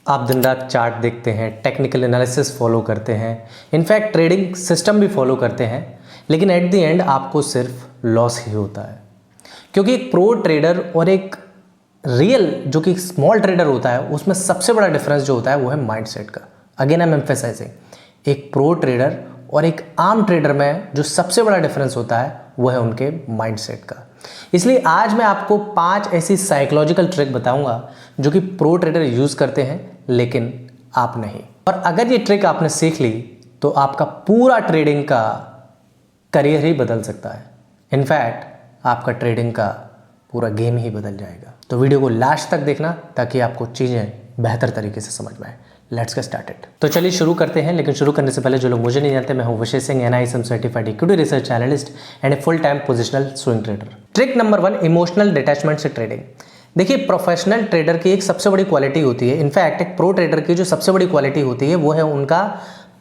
आप दिन रात चार्ट देखते हैं, टेक्निकल एनालिसिस फॉलो करते हैं, इनफैक्ट ट्रेडिंग सिस्टम भी फॉलो करते हैं, लेकिन एट द एंड आपको सिर्फ लॉस ही होता है। क्योंकि एक प्रो ट्रेडर और एक रियल जो कि स्मॉल ट्रेडर होता है, उसमें सबसे बड़ा डिफरेंस जो होता है वो है माइंडसेट का। अगेन आई एम एम्फेसाइजिंग, एक प्रो ट्रेडर और एक आम ट्रेडर में जो सबसे बड़ा डिफरेंस होता है वो है उनके माइंडसेट का। इसलिए आज मैं आपको 5 ऐसी साइकोलॉजिकल ट्रिक बताऊंगा जो कि प्रो ट्रेडर यूज़ करते हैं लेकिन आप नहीं। और अगर ये ट्रिक आपने सीख ली तो आपका पूरा ट्रेडिंग का करियर ही बदल सकता है। इनफैक्ट आपका ट्रेडिंग का पूरा गेम ही बदल जाएगा। तो वीडियो को लास्ट तक देखना ताकि आपको चीज़ें बेहतर तरीके से समझ में आए। Let's get started. तो चलिए शुरू करते हैं, लेकिन शुरू करने से पहले जो लोग मुझे नहीं जानते, मैं हूं Vishesh Singh, NISM certified equity research analyst and a full time positional swing trader. Trick number 1, emotional detachment से ट्रेडिंग। देखिए, प्रोफेशनल ट्रेडर की एक सबसे बड़ी क्वालिटी होती है, इनफैक्ट एक प्रो ट्रेडर की जो सबसे बड़ी क्वालिटी होती है वो है उनका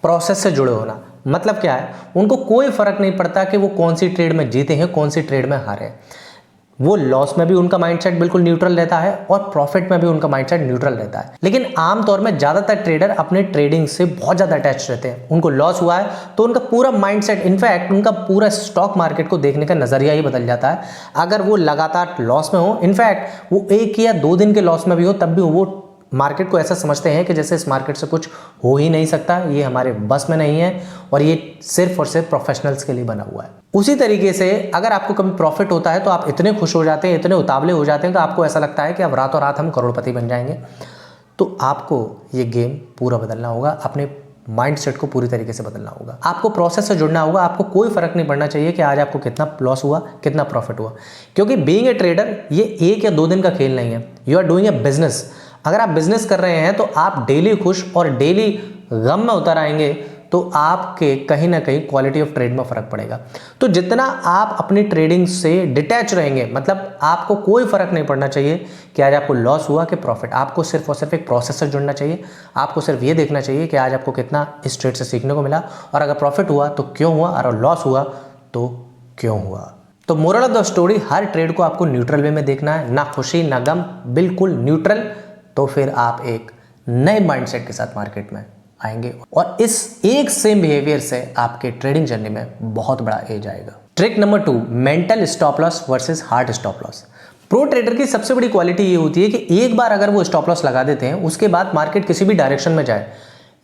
प्रोसेस से जुड़े होना। मतलब क्या है, उनको कोई फर्क नहीं पड़ता कि वो कौन सी ट्रेड में जीते हैं, कौन सी ट्रेड में हारे हैं। वो लॉस में भी उनका माइंडसेट बिल्कुल न्यूट्रल रहता है और प्रॉफिट में भी उनका माइंडसेट न्यूट्रल रहता है। लेकिन आमतौर में ज़्यादातर ट्रेडर अपने ट्रेडिंग से बहुत ज़्यादा अटैच रहते हैं। उनको लॉस हुआ है तो उनका पूरा माइंडसेट, इनफैक्ट उनका पूरा स्टॉक मार्केट को देखने का नज़रिया ही बदल जाता है। अगर वो लगातार लॉस में हो, इनफैक्ट वो 1 या 2 दिन के लॉस में भी हो, तब भी वो मार्केट को ऐसा समझते हैं कि जैसे इस मार्केट से कुछ हो ही नहीं सकता, ये हमारे बस में नहीं है और ये सिर्फ और सिर्फ प्रोफेशनल्स के लिए बना हुआ है। उसी तरीके से अगर आपको कभी प्रॉफिट होता है तो आप इतने खुश हो जाते हैं, इतने उतावले हो जाते हैं कि आपको ऐसा लगता है कि अब रातों रात हम करोड़पति बन जाएंगे। तो आपको ये गेम पूरा बदलना होगा, अपने माइंडसेट को पूरी तरीके से बदलना होगा। आपको प्रोसेस से जुड़ना होगा। आपको कोई फर्क नहीं पड़ना चाहिए कि आज आपको कितना लॉस हुआ, कितना प्रॉफिट हुआ, क्योंकि बीइंग ए ट्रेडर ये 1 या 2 दिन का खेल नहीं है। You are doing a business. अगर आप बिजनेस कर रहे हैं तो आप डेली खुश और डेली गम में उतर आएंगे तो आपके कहीं ना कहीं क्वालिटी ऑफ ट्रेड में फर्क पड़ेगा। तो जितना आप अपनी ट्रेडिंग से डिटैच रहेंगे, मतलब आपको कोई फर्क नहीं पड़ना चाहिए कि आज आपको लॉस हुआ कि प्रॉफिट। आपको सिर्फ और सिर्फ एक प्रोसेस से जुड़ना चाहिए। आपको सिर्फ ये देखना चाहिए कि आज आपको कितना इस ट्रेड से सीखने को मिला, और अगर प्रॉफिट हुआ तो क्यों हुआ, और लॉस हुआ तो क्यों हुआ। तो moral of the story, her trade को आपको न्यूट्रल वे में देखना है, ना खुशी ना गम, बिल्कुल न्यूट्रल। तो फिर आप एक नए माइंडसेट के साथ मार्केट में आएंगे और इस एक सेम बिहेवियर से आपके ट्रेडिंग जर्नी में बहुत बड़ा एज आएगा। Trick number 2, mental stop loss versus hard stop loss. Pro trader की सबसे बड़ी क्वालिटी ये होती है कि एक बार अगर वो स्टॉप लॉस लगा देते हैं, उसके बाद मार्केट किसी भी डायरेक्शन में जाए,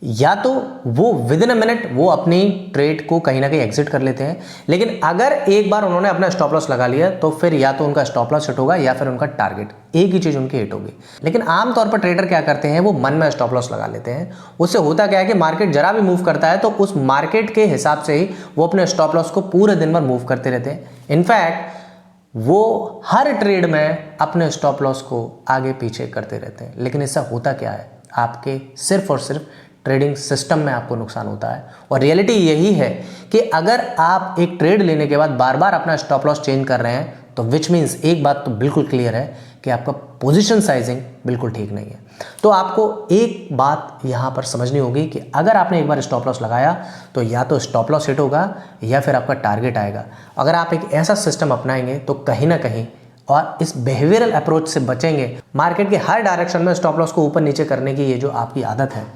या तो वो विद इन अ मिनट वो अपनी ट्रेड को कहीं ना कहीं एग्जिट कर लेते हैं। लेकिन अगर एक बार उन्होंने अपना स्टॉप लॉस लगा लिया तो फिर या तो उनका स्टॉप लॉस हिट होगा या फिर उनका टारगेट, एक ही चीज़ उनकी हिट होगी। लेकिन आमतौर पर ट्रेडर क्या करते हैं, वो मन में स्टॉप लॉस लगा लेते हैं। उससे होता क्या है कि मार्केट जरा भी मूव करता है तो उस मार्केट के हिसाब से ही वो अपने स्टॉप लॉस को पूरे दिन भर मूव करते रहते हैं। इनफैक्ट वो हर ट्रेड में अपने स्टॉप लॉस को आगे पीछे करते रहते हैं। लेकिन इससे होता क्या है, आपके सिर्फ और सिर्फ ट्रेडिंग सिस्टम में आपको नुकसान होता है। और रियलिटी यही है कि अगर आप एक ट्रेड लेने के बाद बार बार अपना स्टॉप लॉस चेंज कर रहे हैं तो विच मीन्स एक बात तो बिल्कुल क्लियर है कि आपका पोजीशन साइजिंग बिल्कुल ठीक नहीं है। तो आपको एक बात यहाँ पर समझनी होगी कि अगर आपने एक बार स्टॉप लॉस लगाया तो या तो स्टॉप लॉस हिट होगा या फिर आपका टारगेट आएगा। अगर आप एक ऐसा सिस्टम अपनाएंगे तो कहीं ना कहीं, और इस बिहेवियरल अप्रोच से बचेंगे, मार्केट के हर डायरेक्शन में स्टॉप लॉस को ऊपर नीचे करने की ये जो आपकी आदत है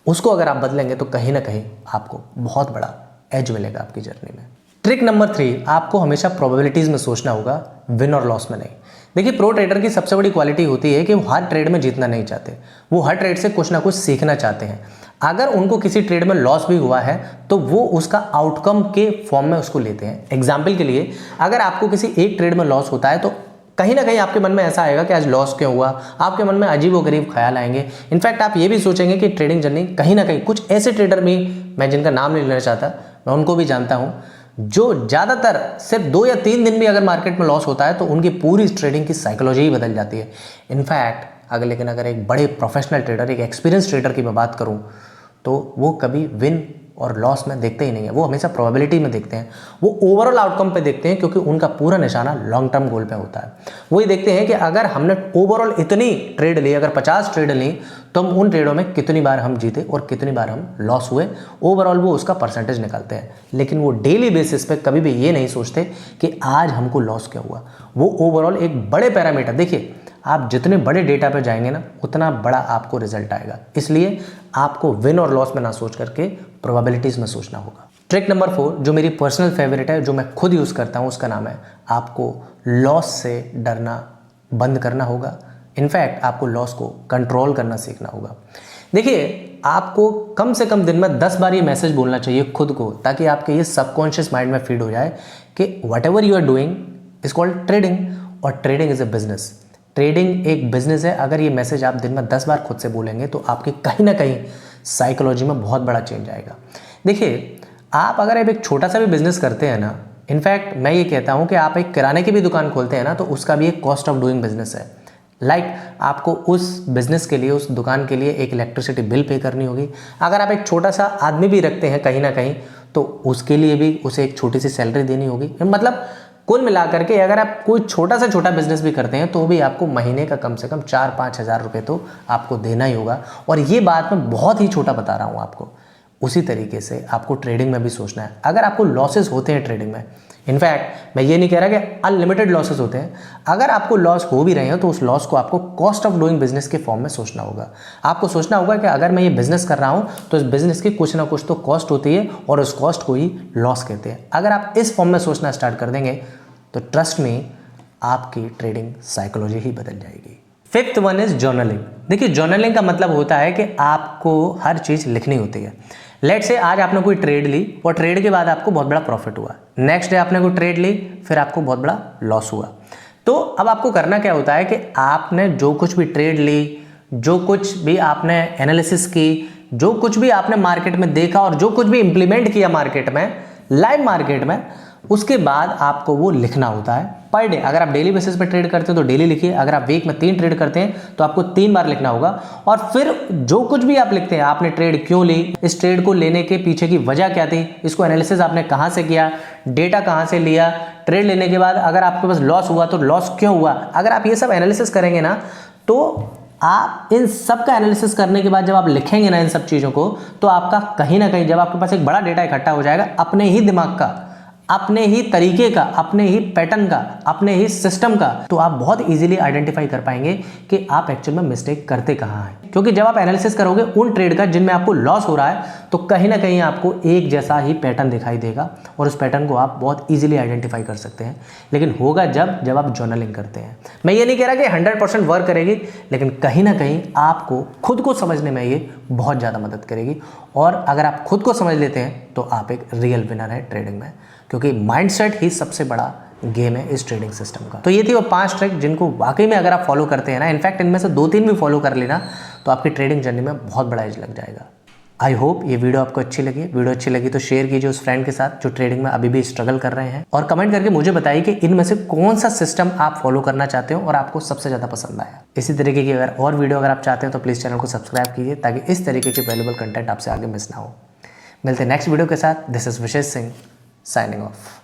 उसको अगर आप बदलेंगे तो कहीं ना कहीं आपको बहुत बड़ा एज मिलेगा आपकी जर्नी में। ट्रिक नंबर 3, आपको हमेशा प्रोबेबिलिटीज़ में सोचना होगा, विन और लॉस में नहीं। देखिए, प्रो ट्रेडर की सबसे बड़ी क्वालिटी होती है कि वो हर ट्रेड में जीतना नहीं चाहते, वो हर ट्रेड से कुछ ना कुछ सीखना चाहते हैं। अगर उनको किसी ट्रेड में लॉस भी हुआ है तो वो उसका आउटकम के फॉर्म में उसको लेते हैं। एग्जाम्पल के लिए, अगर आपको किसी एक ट्रेड में लॉस होता है तो कहीं ना कहीं आपके मन में ऐसा आएगा कि आज लॉस क्यों हुआ। आपके मन में अजीब व गरीब ख्याल आएंगे। इनफैक्ट आप ये भी सोचेंगे कि ट्रेडिंग जर्नी कहीं ना कहीं, कुछ ऐसे ट्रेडर भी, मैं जिनका नाम नहीं लेना चाहता, मैं उनको भी जानता हूँ, जो ज़्यादातर सिर्फ 2 या 3 दिन भी अगर मार्केट में लॉस होता है तो उनकी पूरी ट्रेडिंग की साइकोलॉजी ही बदल जाती है। इनफैक्ट अगर एक बड़े प्रोफेशनल ट्रेडर, एक एक्सपीरियंस ट्रेडर की मैं बात करूँ तो वो कभी विन और लॉस में देखते ही नहीं है, वो हमेशा प्रोबेबिलिटी में देखते हैं। वो ओवरऑल आउटकम पे देखते हैं क्योंकि उनका पूरा निशाना लॉन्ग टर्म गोल पे होता है। वो ये देखते हैं कि अगर हमने ओवरऑल इतनी ट्रेड ली, अगर 50 ट्रेड ली तो हम उन ट्रेडों में कितनी बार हम जीते और कितनी बार हम लॉस हुए, ओवरऑल वो उसका परसेंटेज निकालते हैं। लेकिन वो डेली बेसिस पे कभी भी ये नहीं सोचते कि आज हमको लॉस क्या हुआ। वो ओवरऑल एक बड़े पैरामीटर, देखिए आप जितने बड़े डेटा पे जाएंगे ना उतना बड़ा आपको रिजल्ट आएगा। इसलिए आपको विन और लॉस में ना सोच करके प्रोबेबिलिटीज़ में सोचना होगा। ट्रिक नंबर 4 जो मेरी पर्सनल फेवरेट है, जो मैं खुद यूज़ करता हूँ, उसका नाम है आपको लॉस से डरना बंद करना होगा। इनफैक्ट आपको लॉस को कंट्रोल करना सीखना होगा। देखिए, आपको कम से कम दिन में 10 बार ये मैसेज बोलना चाहिए खुद को, ताकि आपके ये सबकॉन्शियस माइंड में फीड हो जाए कि whatever you are doing is called trading, और trading is a business. Trading एक बिजनेस है। अगर ये मैसेज आप दिन में 10 बार खुद से बोलेंगे तो आपकी कहीं ना कहीं साइकोलॉजी में बहुत बड़ा चेंज आएगा। देखिए, आप अगर एक छोटा सा भी बिजनेस करते हैं ना, इनफैक्ट मैं ये कहता हूँ कि आप एक किराने की भी दुकान खोलते हैं ना, तो उसका भी एक कॉस्ट ऑफ डूइंग बिजनेस है। आपको उस बिज़नेस के लिए, उस दुकान के लिए एक इलेक्ट्रिसिटी बिल पे करनी होगी। अगर आप एक छोटा सा आदमी भी रखते हैं कहीं ना कहीं, तो उसके लिए भी उसे एक छोटी सी सैलरी देनी होगी। मतलब कुल मिलाकर के अगर आप कोई छोटा से छोटा बिजनेस भी करते हैं तो भी आपको महीने का कम से कम 4-5 हज़ार रुपये तो आपको देना ही होगा। और ये बात मैं बहुत ही छोटा बता रहा हूँ आपको। उसी तरीके से आपको ट्रेडिंग में भी सोचना है। अगर आपको लॉसेस होते हैं ट्रेडिंग में, इनफैक्ट मैं ये नहीं कह रहा कि अनलिमिटेड लॉसेस होते हैं, अगर आपको लॉस हो भी रहे हैं तो उस लॉस को आपको कॉस्ट ऑफ डूइंग बिजनेस के फॉर्म में सोचना होगा। आपको सोचना होगा कि अगर मैं ये बिजनेस कर रहा हूँ तो इस बिजनेस की कुछ ना कुछ तो कॉस्ट होती है और उस कॉस्ट को ही लॉस कहते हैं। अगर आप इस फॉर्म में सोचना स्टार्ट कर देंगे तो ट्रस्ट में आपकी ट्रेडिंग साइकोलॉजी ही बदल जाएगी। 5th one is journaling. देखिए, जर्नलिंग का मतलब होता है कि आपको हर चीज़ लिखनी होती है। लेट से आज आपने कोई ट्रेड ली और ट्रेड के बाद आपको बहुत बड़ा प्रॉफिट हुआ, नेक्स्ट डे आपने कोई ट्रेड ली, फिर आपको बहुत बड़ा लॉस हुआ। तो अब आपको करना क्या होता है कि आपने जो कुछ भी ट्रेड ली, जो कुछ भी आपने एनालिसिस की, जो कुछ भी आपने मार्केट में देखा और जो कुछ भी इंप्लीमेंट किया मार्केट में, लाइव मार्केट में, उसके बाद आपको वो लिखना होता है पर डे। अगर आप डेली बेसिस पे ट्रेड करते हैं तो डेली लिखिए। अगर आप वीक में 3 ट्रेड करते हैं तो आपको 3 बार लिखना होगा। और फिर जो कुछ भी आप लिखते हैं, आपने ट्रेड क्यों ली, इस ट्रेड को लेने के पीछे की वजह क्या थी, इसको एनालिसिस आपने कहाँ से किया, डेटा कहाँ से लिया, ट्रेड लेने के बाद अगर आपके पास लॉस हुआ तो लॉस क्यों हुआ। अगर आप ये सब एनालिसिस करेंगे ना, तो आप इन सब का एनालिसिस करने के बाद जब आप लिखेंगे ना इन सब चीज़ों को, तो आपका कहीं ना कहीं जब आपके पास एक बड़ा डेटा इकट्ठा हो जाएगा, अपने ही दिमाग का, अपने ही तरीके का, अपने ही पैटर्न का, अपने ही सिस्टम का, तो आप बहुत इजीली आइडेंटिफाई कर पाएंगे कि आप एक्चुअल में मिस्टेक करते कहाँ हैं। क्योंकि जब आप एनालिसिस करोगे उन ट्रेड का जिनमें आपको लॉस हो रहा है, तो कहीं ना कहीं आपको एक जैसा ही पैटर्न दिखाई देगा और उस पैटर्न को आप बहुत इजीली आइडेंटिफाई कर सकते हैं। लेकिन होगा जब आप जर्नलिंग करते हैं। मैं ये नहीं कह रहा कि 100% वर्क करेगी, लेकिन कहीं ना कहीं आपको खुद को समझने में ये बहुत ज़्यादा मदद करेगी। और अगर आप खुद को समझ लेते हैं तो आप एक रियल विनर है ट्रेडिंग में, क्योंकि माइंडसेट ही सबसे बड़ा गेम है इस ट्रेडिंग सिस्टम का। तो ये थी वो 5 ट्रिक जिनको वाकई में अगर आप फॉलो करते हैं ना, इनफैक्ट इनमें से 2-3 भी फॉलो कर लेना, तो आपकी ट्रेडिंग जर्नी में बहुत बड़ा एज लग जाएगा। आई होप ये वीडियो आपको अच्छी लगी। वीडियो अच्छी लगी तो शेयर कीजिए उस फ्रेंड के साथ जो ट्रेडिंग में अभी भी स्ट्रगल कर रहे हैं, और कमेंट करके मुझे बताइए कि इनमें से कौन सा सिस्टम आप फॉलो करना चाहते हो और आपको सबसे ज़्यादा पसंद आया। इसी तरीके की और वीडियो अगर आप चाहते हैं तो प्लीज़ चैनल को सब्सक्राइब कीजिए, ताकि इस तरीके के वैल्यूएबल कंटेंट आपसे आगे मिस ना हो। मिलते हैं नेक्स्ट वीडियो के साथ। This is Vishesh Singh signing of.